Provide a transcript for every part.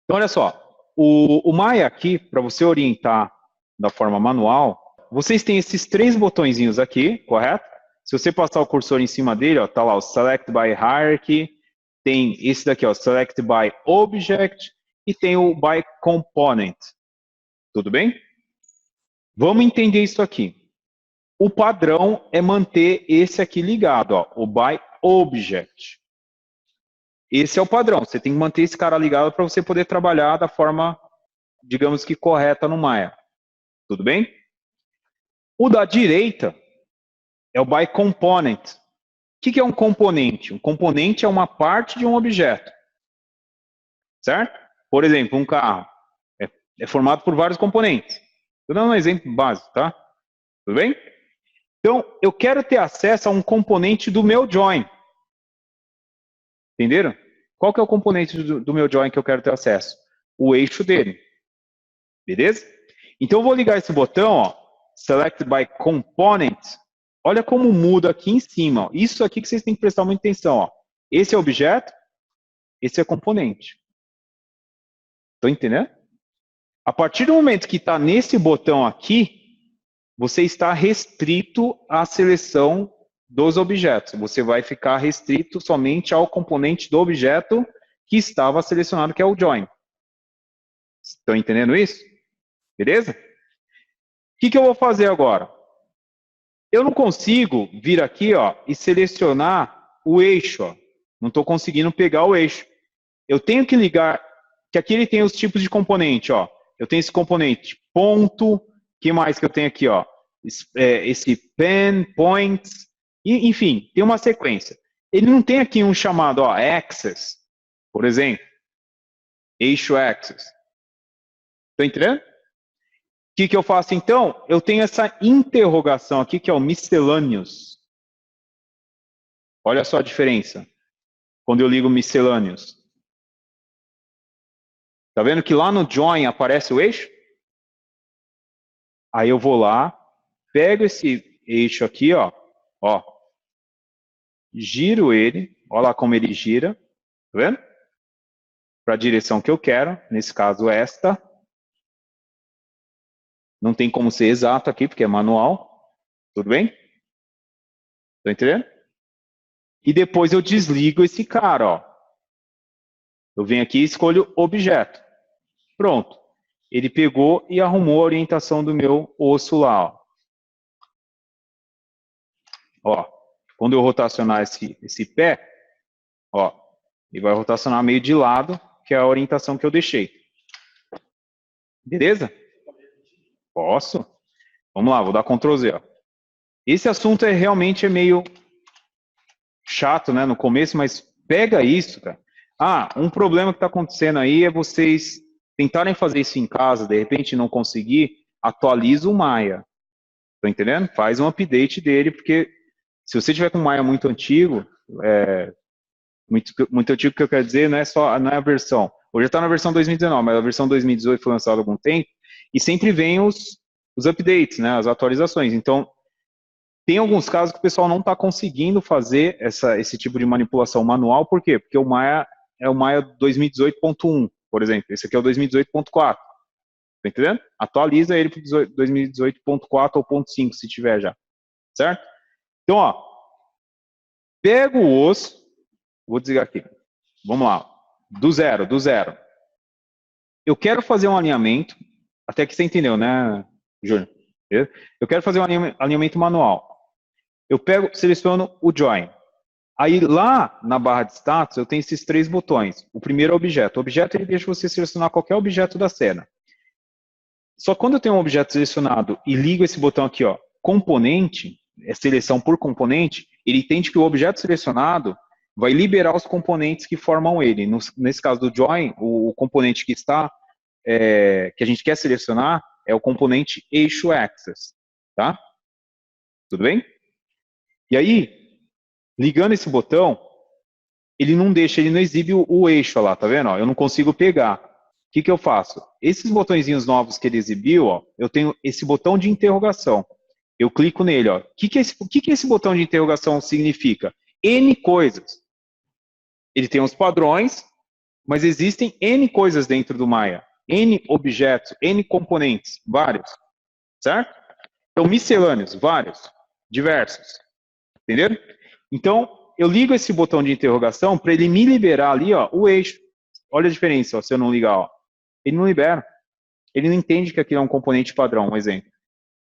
Então, olha só, o Maya aqui, para você orientar da forma manual, vocês têm esses três botõezinhos aqui, correto? Se você passar o cursor em cima dele, ó, tá lá o Select by Hierarchy, tem esse daqui, ó, Select by Object, e tem o By Component. Tudo bem? Vamos entender isso aqui. O padrão é manter esse aqui ligado, ó, o By Object. Esse é o padrão. Você tem que manter esse cara ligado para você poder trabalhar da forma, digamos que correta no Maya. Tudo bem? O da direita é o By Component. O que é um componente? Um componente é uma parte de um objeto. Certo? Por exemplo, um carro é formado por vários componentes. Vou dar um exemplo básico, tá? Tudo bem? Então, eu quero ter acesso a um componente do meu join. Entenderam? Qual que é o componente do meu join que eu quero ter acesso? O eixo dele. Beleza? Então, eu vou ligar esse botão, ó, Select by Component. Olha como muda aqui em cima. Ó. Isso aqui que vocês têm que prestar muita atenção. Ó. Esse é objeto, esse é componente. Estão entendendo? A partir do momento que está nesse botão aqui, você está restrito à seleção dos objetos. Você vai ficar restrito somente ao componente do objeto que estava selecionado, que é o join. Estão entendendo isso? Beleza? O que eu vou fazer agora? Eu não consigo vir aqui, ó, e selecionar o eixo. Ó. Não estou conseguindo pegar o eixo. Eu tenho que ligar, que aqui ele tem os tipos de componente. Ó. Eu tenho esse componente ponto, que mais que eu tenho aqui? Ó? Esse pen, points, e, enfim, tem uma sequência. Ele não tem aqui um chamado ó, axis, por exemplo. Eixo axis. Estão entendendo? O que eu faço então? Eu tenho essa interrogação aqui, que é o miscellaneous. Olha só a diferença. Quando eu ligo miscellaneous. Tá vendo que lá no join aparece o eixo? Aí eu vou lá, pego esse eixo aqui, ó, giro ele, olha lá como ele gira, tá vendo? Para a direção que eu quero, nesse caso esta. Não tem como ser exato aqui, porque é manual. Tudo bem? Estão entendendo? E depois eu desligo esse cara, ó. Eu venho aqui e escolho objeto. Pronto. Ele pegou e arrumou a orientação do meu osso lá, ó. Ó, quando eu rotacionar esse pé, ó, ele vai rotacionar meio de lado, que é a orientação que eu deixei. Beleza? Posso? Vamos lá, vou dar Ctrl Z. Ó. Esse assunto realmente meio chato, né, no começo, mas pega isso, cara. Ah, um problema que está acontecendo aí é vocês tentarem fazer isso em casa, de repente não conseguir, atualiza o Maya. Tá entendendo? Faz um update dele, porque se você tiver com um Maya muito antigo, muito antigo que eu quero dizer, não é a versão. Hoje está na versão 2019, mas a versão 2018 foi lançada há algum tempo, e sempre vem os updates, né, as atualizações. Então, tem alguns casos que o pessoal não está conseguindo fazer esse tipo de manipulação manual, por quê? Porque o Maya é o Maya 2018.1, por exemplo. Esse aqui é o 2018.4. Tá entendendo? Atualiza ele para 2018.4 ou .5, se tiver já. Certo? Então, ó, pega o osso, vou desligar aqui. Vamos lá. Do zero. Eu quero fazer um alinhamento, até que você entendeu, né, Júnior? Eu quero fazer um alinhamento manual. Eu seleciono o join. Aí lá na barra de status eu tenho esses três botões. O primeiro é objeto. O objeto ele deixa você selecionar qualquer objeto da cena. Só quando eu tenho um objeto selecionado e ligo esse botão aqui, ó, componente, seleção por componente, ele entende que o objeto selecionado vai liberar os componentes que formam ele. Nesse caso do join, o componente que está, que a gente quer selecionar é o componente eixo axis, tá? Tudo bem? E aí, ligando esse botão, ele não exibe o eixo lá, tá vendo? Ó, eu não consigo pegar. O que eu faço? Esses botõezinhos novos que ele exibiu, ó, eu tenho esse botão de interrogação. Eu clico nele, ó. O que esse botão de interrogação significa? N coisas. Ele tem os padrões, Mas existem N coisas dentro do Maya. N objetos, N componentes, vários. Certo? Então, miscelâneos, vários, diversos. Entenderam? Então, eu ligo esse botão de interrogação para ele me liberar ali, ó, o eixo. Olha a diferença, ó, se eu não ligar, ó. Ele não libera. Ele não entende que aquilo é um componente padrão, um exemplo.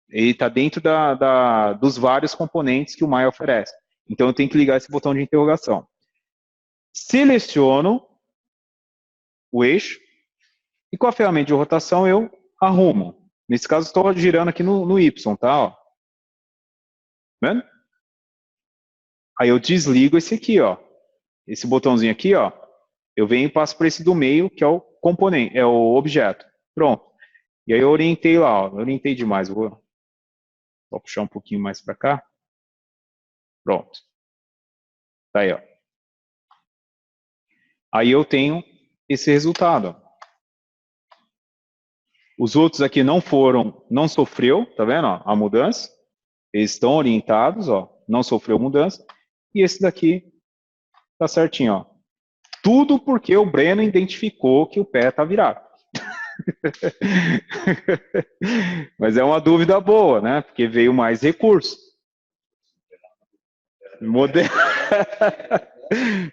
Ele está dentro dos vários componentes que o Maya oferece. Então, eu tenho que ligar esse botão de interrogação. Seleciono o eixo e com a ferramenta de rotação eu arrumo. Nesse caso, estou girando aqui no Y, tá? Ó. Vendo? Aí eu desligo esse aqui, ó. Esse botãozinho aqui, ó. Eu venho e passo para esse do meio, que é o componente, é o objeto. Pronto. E aí eu orientei lá, ó. Eu orientei demais. Vou puxar um pouquinho mais para cá. Pronto. Tá aí, ó. Aí eu tenho esse resultado, ó. Os outros aqui não sofreu, tá vendo, ó, a mudança. Eles estão orientados, ó, não sofreu mudança. E esse daqui tá certinho, ó. Tudo porque o Breno identificou que o pé tá virado. Mas é uma dúvida boa, né? Porque veio mais recurso.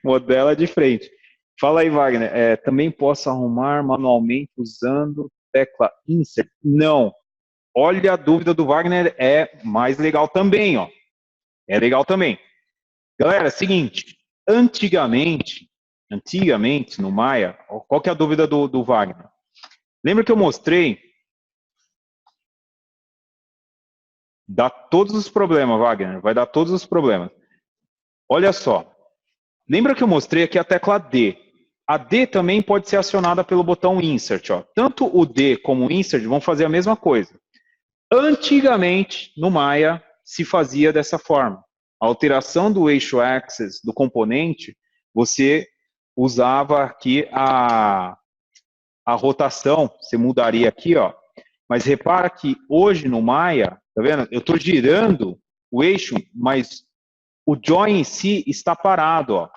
Modela de frente. Fala aí, Wagner. Também posso arrumar manualmente usando tecla Insert? Não. Olha, a dúvida do Wagner é mais legal também, ó. É legal também. Galera, seguinte. Antigamente no Maya, qual que é a dúvida do Wagner? Lembra que eu mostrei? Dá todos os problemas, Wagner. Vai dar todos os problemas. Olha só. Lembra que eu mostrei aqui a tecla D? A D também pode ser acionada pelo botão Insert. Ó. Tanto o D como o Insert vão fazer a mesma coisa. Antigamente, no Maya, se fazia dessa forma. A alteração do eixo axis do componente, você usava aqui a rotação, você mudaria aqui, ó. Mas repara que hoje no Maya, tá vendo? Eu estou girando o eixo, mas o join em si está parado, ó.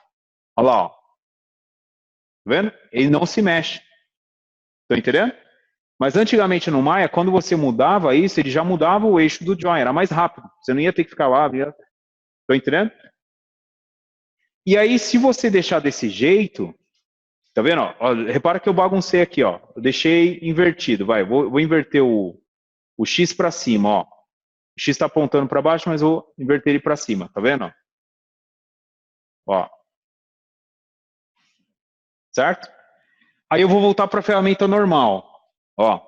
Olha lá, ó. Tá vendo? Ele não se mexe. Estão entendendo? Mas antigamente no Maya, quando você mudava isso, ele já mudava o eixo do join, era mais rápido. Você não ia ter que ficar lá. Estão entendendo? E aí, se você deixar desse jeito, tá vendo? Ó, repara que eu baguncei aqui, ó. Eu deixei invertido, vai. Vou inverter o X para cima, ó. O X está apontando para baixo, mas eu vou inverter ele para cima, tá vendo? Ó. Certo? Aí eu vou voltar para a ferramenta normal, ó.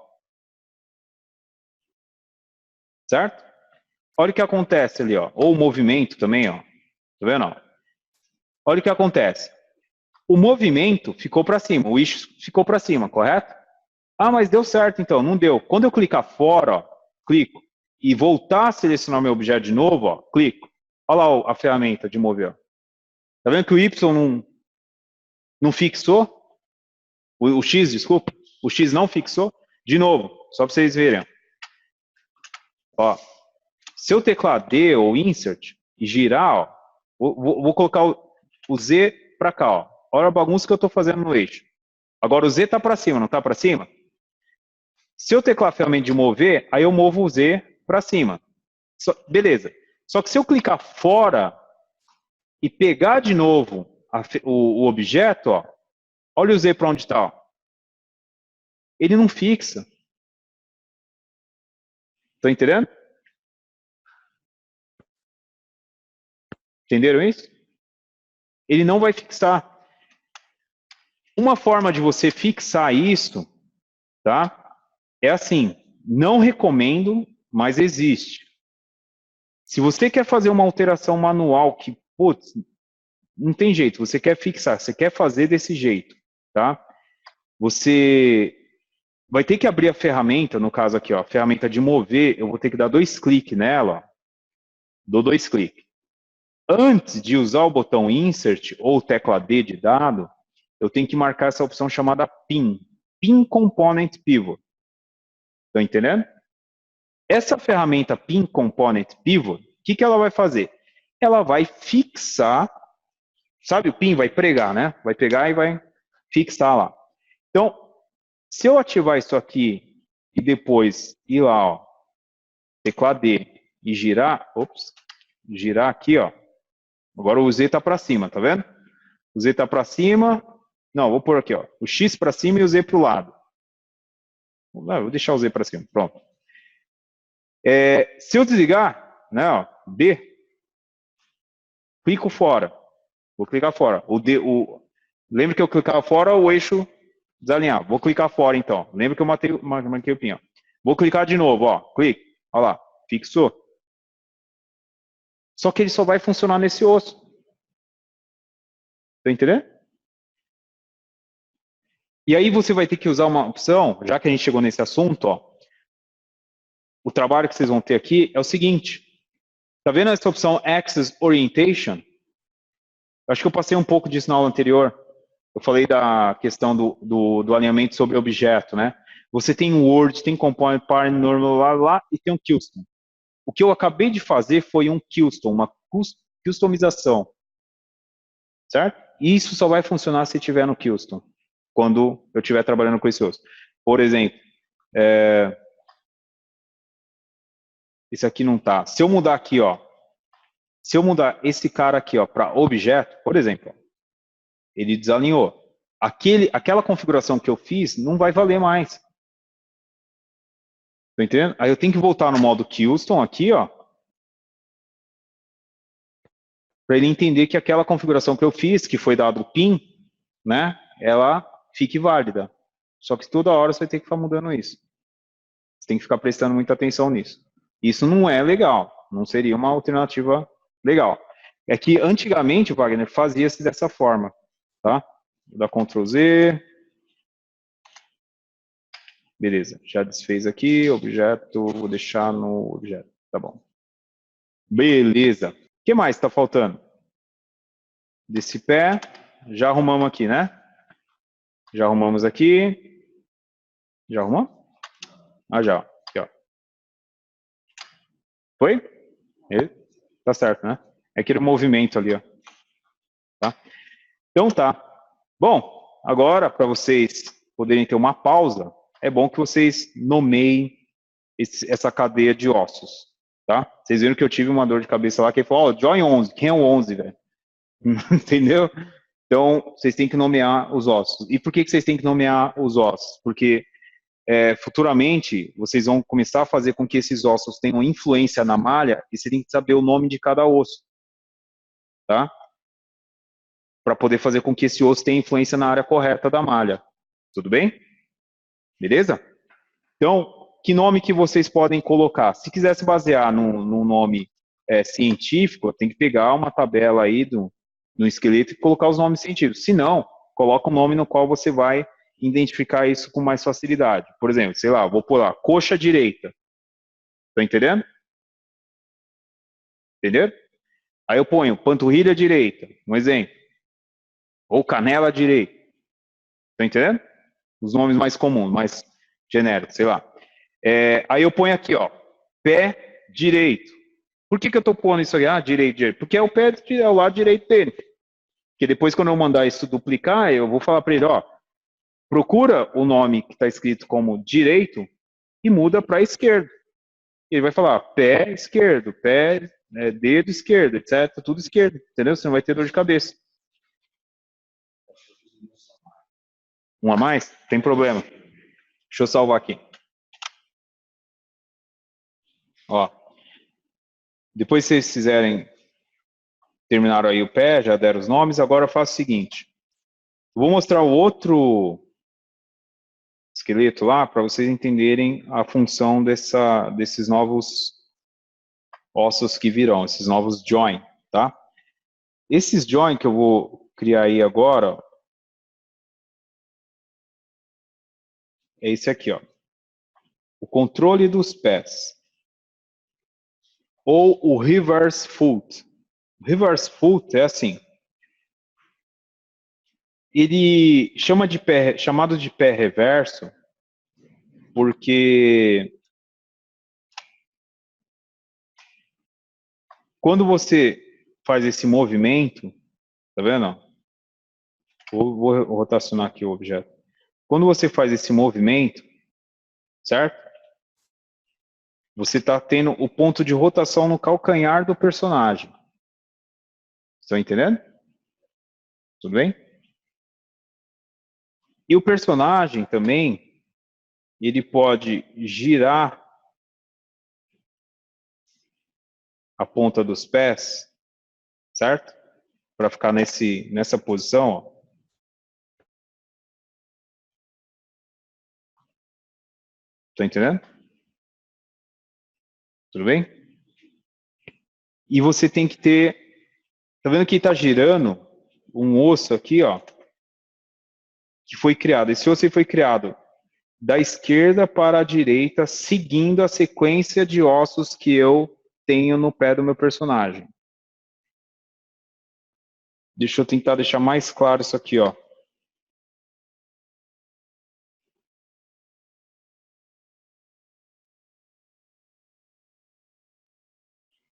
Certo? Olha o que acontece ali, ó. Ou o movimento também, ó. Tá vendo? Ó? Olha o que acontece. O movimento ficou para cima, o eixo ficou para cima, correto? Ah, mas deu certo então, não deu. Quando eu clicar fora, ó, clico, e voltar a selecionar meu objeto de novo, ó, clico. Olha lá ó, a ferramenta de mover. Ó. Tá vendo que o Y não fixou? O X, desculpa. O X não fixou. De novo, só para vocês verem. Ó, se eu teclar D ou Insert e girar, ó, vou colocar o Z para cá. Ó. Olha a bagunça que eu estou fazendo no eixo. Agora o Z está para cima, não está para cima? Se eu teclar a ferramenta de mover, aí eu movo o Z para cima. Beleza. Só que se eu clicar fora e pegar de novo o objeto, ó, olha o Z para onde está. Ele não fixa. Estão entendendo? Entenderam isso? Ele não vai fixar. Uma forma de você fixar isso, tá? É assim, não recomendo, mas existe. Se você quer fazer uma alteração manual que, putz, não tem jeito, você quer fixar, você quer fazer desse jeito, tá? Você vai ter que abrir a ferramenta, no caso aqui, ó, a ferramenta de mover, eu vou ter que dar 2 cliques nela, ó. Dou 2 cliques. Antes de usar o botão Insert ou tecla D de dado, eu tenho que marcar essa opção chamada PIN, PIN Component Pivot. Estão entendendo? Essa ferramenta PIN Component Pivot, o que ela vai fazer? Ela vai fixar, sabe o PIN vai pregar, né? Vai pegar e vai fixar lá. Então, se eu ativar isso aqui e depois ir lá, ó, teclado D e girar, girar aqui, ó. Agora o Z está para cima, tá vendo? O Z está para cima. Não, vou pôr aqui, ó. O X para cima e o Z para o lado. Vou deixar o Z para cima, pronto. Se eu desligar, né, ó, D, clico fora. Vou clicar fora. Lembra que eu clicava fora, o eixo desalinhar. Vou clicar fora, então. Lembra que eu marquei o pin, ó. Vou clicar de novo, ó. Clique. Olha lá. Fixou. Só que ele só vai funcionar nesse osso. Tá entendendo? E aí você vai ter que usar uma opção, já que a gente chegou nesse assunto, ó. O trabalho que vocês vão ter aqui é o seguinte. Tá vendo essa opção Access Orientation? Acho que eu passei um pouco disso na aula anterior. Eu falei da questão do alinhamento sobre objeto, né? Você tem um Word, tem Component Parent, Normal, lá, e tem um Custom. O que eu acabei de fazer foi um Custom, uma customização. Certo? E isso só vai funcionar se tiver no Custom, quando eu estiver trabalhando com esse osso. Por exemplo, esse aqui não tá. Se eu mudar aqui, ó, se eu mudar esse cara aqui, ó, para objeto, por exemplo, ele desalinhou. Aquela configuração que eu fiz não vai valer mais. Tá entendendo? Aí eu tenho que voltar no modo Custom aqui, ó, para ele entender que aquela configuração que eu fiz, que foi dado o PIN, né, ela fique válida. Só que toda hora você vai ter que ficar mudando isso. Você tem que ficar prestando muita atenção nisso. Isso não é legal, não seria uma alternativa legal. É que antigamente, Wagner, fazia-se dessa forma, tá? Vou dar Ctrl Z. Beleza, já desfez aqui, objeto, vou deixar no objeto, tá bom. Beleza. O que mais está faltando? Desse pé, já arrumamos aqui, né? Já arrumamos aqui. Já arrumou? Ah, já. Aqui, ó. Foi? Tá certo, né? É aquele movimento ali, ó. Tá? Então tá. Bom, agora, para vocês poderem ter uma pausa, é bom que vocês nomeiem essa cadeia de ossos, tá? Vocês viram que eu tive uma dor de cabeça lá, que ele falou, ó, Join 11, quem é o 11, velho? Entendeu? Então, vocês têm que nomear os ossos. E por que vocês têm que nomear os ossos? Porque futuramente, vocês vão começar a fazer com que esses ossos tenham influência na malha, e você tem que saber o nome de cada osso, tá? Para poder fazer com que esse osso tenha influência na área correta da malha. Tudo bem? Beleza? Então, que nome que vocês podem colocar? Se quiser se basear num nome científico, tem que pegar uma tabela aí no esqueleto e colocar os nomes científicos. Se não, coloca um nome no qual você vai identificar isso com mais facilidade. Por exemplo, sei lá, vou pôr lá, coxa direita. Tá entendendo? Entendeu? Aí eu ponho panturrilha direita, um exemplo. Ou canela direita. Tá entendendo? Os nomes mais comuns, mais genéricos, sei lá. Aí eu ponho aqui, ó, pé direito. Por que eu estou pondo isso aí? Ah, direito. Porque é o pé, é o lado direito dele. Porque depois, quando eu mandar isso duplicar, eu vou falar para ele, ó, procura o nome que está escrito como direito e muda para esquerdo. Ele vai falar pé esquerdo, pé, dedo esquerdo, etc. Tudo esquerdo, entendeu? Você não vai ter dor de cabeça. Um a mais? Tem problema. Deixa eu salvar aqui. Ó. Depois vocês fizerem, terminaram aí o pé, já deram os nomes, agora eu faço o seguinte. Eu vou mostrar o outro esqueleto lá para vocês entenderem a função desses novos ossos que virão, esses novos join, tá? Esses join que eu vou criar aí agora, é esse aqui, ó. O controle dos pés. Ou o reverse foot. O reverse foot é assim. Ele chamado de pé reverso porque quando você faz esse movimento, tá vendo? Vou rotacionar aqui o objeto. Quando você faz esse movimento, certo? Você está tendo o ponto de rotação no calcanhar do personagem. Estão entendendo? Tudo bem? E o personagem também, ele pode girar a ponta dos pés, certo? Para ficar nessa posição, ó. Tá entendendo? Tudo bem? E você tem que ter, tá vendo que está girando um osso aqui, ó, que foi criado. Esse osso foi criado da esquerda para a direita, seguindo a sequência de ossos que eu tenho no pé do meu personagem. Deixa eu tentar deixar mais claro isso aqui, ó.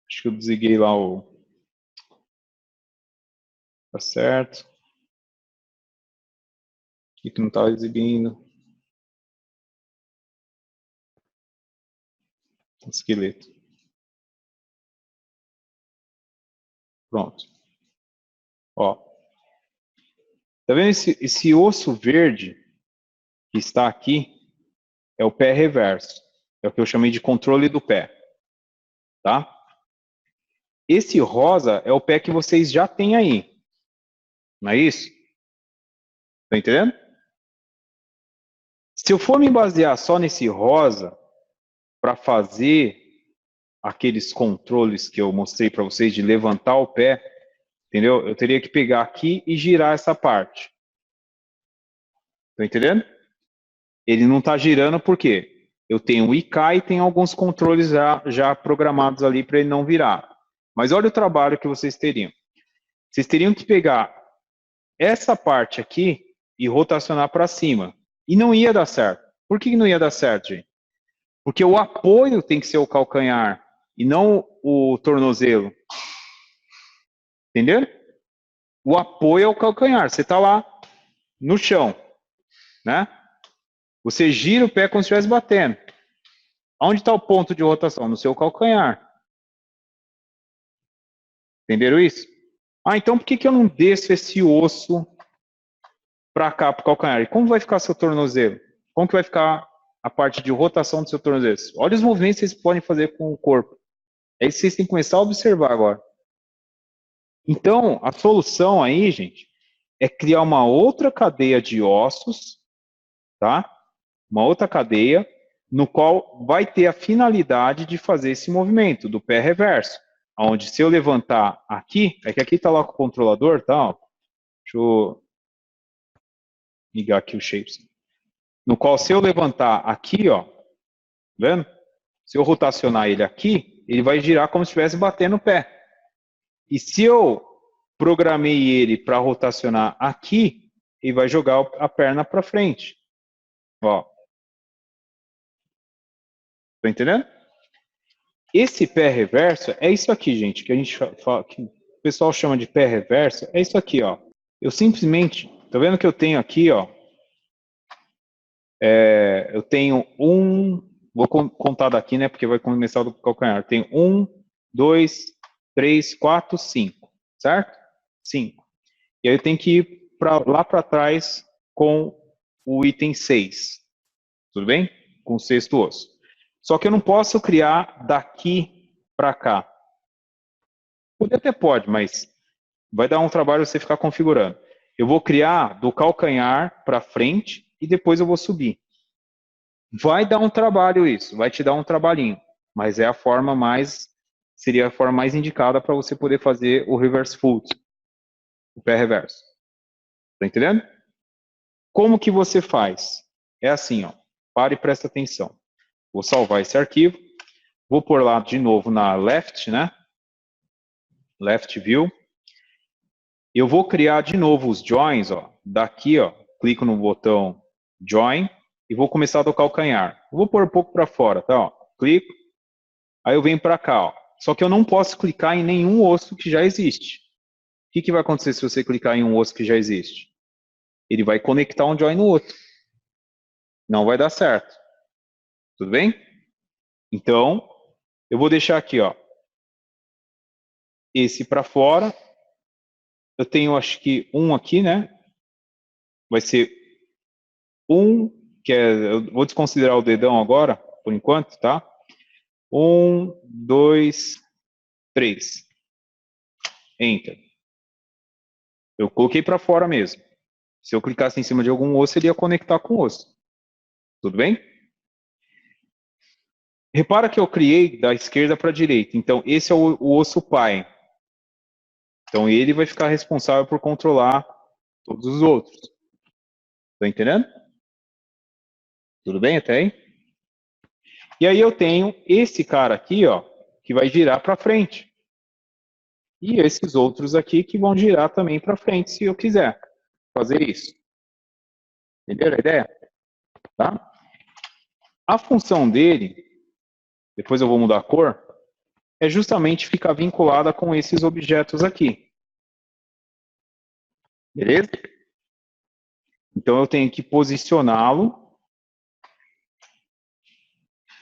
Acho que eu desliguei lá o... Tá certo. Aqui que não tá exibindo. Esqueleto. Pronto. Ó. Tá vendo esse osso verde que está aqui? É o pé reverso. É o que eu chamei de controle do pé. Tá? Esse rosa é o pé que vocês já têm aí. Não é isso? Tá entendendo? Se eu for me basear só nesse rosa para fazer aqueles controles que eu mostrei para vocês de levantar o pé, entendeu? Eu teria que pegar aqui e girar essa parte. Tá entendendo? Ele não está girando por quê? Eu tenho o IK e tem alguns controles já programados ali para ele não virar. Mas olha o trabalho que vocês teriam. Vocês teriam que pegar essa parte aqui e rotacionar para cima. E não ia dar certo. Por que não ia dar certo, gente? Porque o apoio tem que ser o calcanhar e não o tornozelo. Entendeu? O apoio é o calcanhar. Você está lá no chão, né? Você gira o pé como se estivesse batendo. Onde está o ponto de rotação? No seu calcanhar. Entenderam isso? Ah, então por que eu não desço esse osso para cá, para o calcanhar? E como vai ficar seu tornozelo? Como que vai ficar a parte de rotação do seu tornozelo? Olha os movimentos que vocês podem fazer com o corpo. É isso que vocês têm que começar a observar agora. Então, a solução aí, gente, é criar uma outra cadeia de ossos, tá? Uma outra cadeia, no qual vai ter a finalidade de fazer esse movimento do pé reverso. Onde se eu levantar aqui, é que aqui está lá com o controlador, tá? Deixa eu ligar aqui o shapes. No qual se eu levantar aqui, ó, tá vendo? Se eu rotacionar ele aqui, ele vai girar como se estivesse batendo o pé. E se eu programei ele para rotacionar aqui, ele vai jogar a perna para frente. Ó. Tá entendendo? Esse pé reverso é isso aqui, gente, que a gente fala, que o pessoal chama de pé reverso, é isso aqui, ó. Eu simplesmente, tá vendo que eu tenho aqui, ó, eu tenho vou contar daqui, né, porque vai começar do calcanhar. Eu tenho 1, 2, 3, 4, 5, certo? 5. E aí eu tenho que ir lá para trás com o item 6, tudo bem? Com o sexto osso. Só que eu não posso criar daqui para cá. Poder até pode, mas vai dar um trabalho você ficar configurando. Eu vou criar do calcanhar para frente e depois eu vou subir. Vai dar um trabalho isso, vai te dar um trabalhinho, mas é a forma mais, seria a forma mais indicada para você poder fazer o reverse foot, o pé reverso. Tá entendendo? Como que você faz? É assim, ó. Para e presta atenção. Vou salvar esse arquivo. Vou pôr lá de novo na left, né? Left view. Eu vou criar de novo os joins, ó. Daqui, ó. Clico no botão join e vou começar do calcanhar. Eu vou pôr um pouco para fora, tá? Ó. Clico. Aí eu venho para cá, ó. Só que eu não posso clicar em nenhum osso que já existe. O que vai acontecer se você clicar em um osso que já existe? ele vai conectar um join no outro. Não vai dar certo. Tudo bem? Então, eu vou deixar aqui, ó, esse para fora. Eu tenho, acho que, um aqui, né? Vai ser um, que é, eu vou desconsiderar o dedão agora, por enquanto, tá? 1, 2, 3. Enter. Eu coloquei para fora mesmo. Se eu clicasse em cima de algum osso, ele ia conectar com o osso. Tudo bem? Repara que eu criei da esquerda para a direita. Então, esse é o osso pai. Então, ele vai ficar responsável por controlar todos os outros. Tá entendendo? Tudo bem até aí? E aí eu tenho esse cara aqui, ó, que vai girar para frente. E esses outros aqui que vão girar também para frente, se eu quiser fazer isso. Entenderam a ideia? Tá? A função dele, depois eu vou mudar a cor, é justamente ficar vinculada com esses objetos aqui. Beleza? Então eu tenho que posicioná-lo.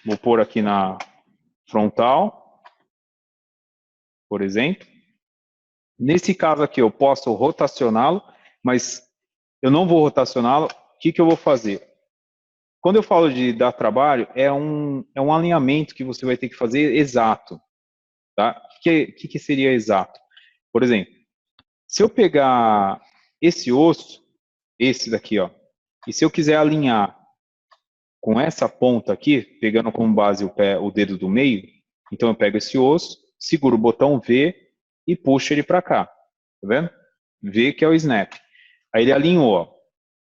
Vou pôr aqui na frontal, por exemplo. Nesse caso aqui eu posso rotacioná-lo, mas eu não vou rotacioná-lo. O que eu vou fazer? Quando eu falo de dar trabalho, é um alinhamento que você vai ter que fazer exato. Tá? O que seria exato? Por exemplo, se eu pegar esse osso, esse daqui, ó, e se eu quiser alinhar com essa ponta aqui, pegando como base o dedo do meio, então eu pego esse osso, seguro o botão V e puxo ele para cá. Tá vendo? V que é o snap. Aí ele alinhou, ó,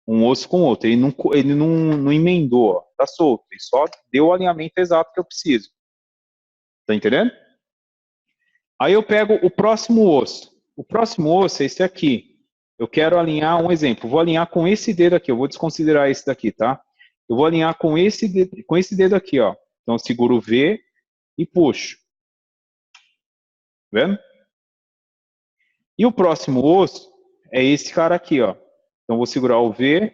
um osso com o outro. Ele não emendou, ó, tá solto. Ele só deu o alinhamento exato que eu preciso. Tá entendendo? Aí eu pego o próximo osso. O próximo osso é esse aqui. Eu quero alinhar um exemplo. Vou alinhar com esse dedo aqui. Eu vou desconsiderar esse daqui, tá? Eu vou alinhar com esse dedo aqui, ó. Então eu seguro o V e puxo. Tá vendo? E o próximo osso é esse cara aqui, ó. Então eu vou segurar o V.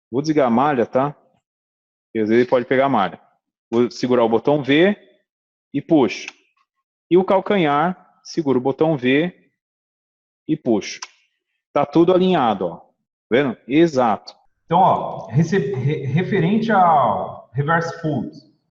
Vou desligar a malha, tá? Porque às vezes ele pode pegar a malha. Vou segurar o botão V e puxo. E o calcanhar, seguro o botão V e puxo. Tá tudo alinhado, ó. Tá vendo? Exato. Então, ó, referente ao reverse fold,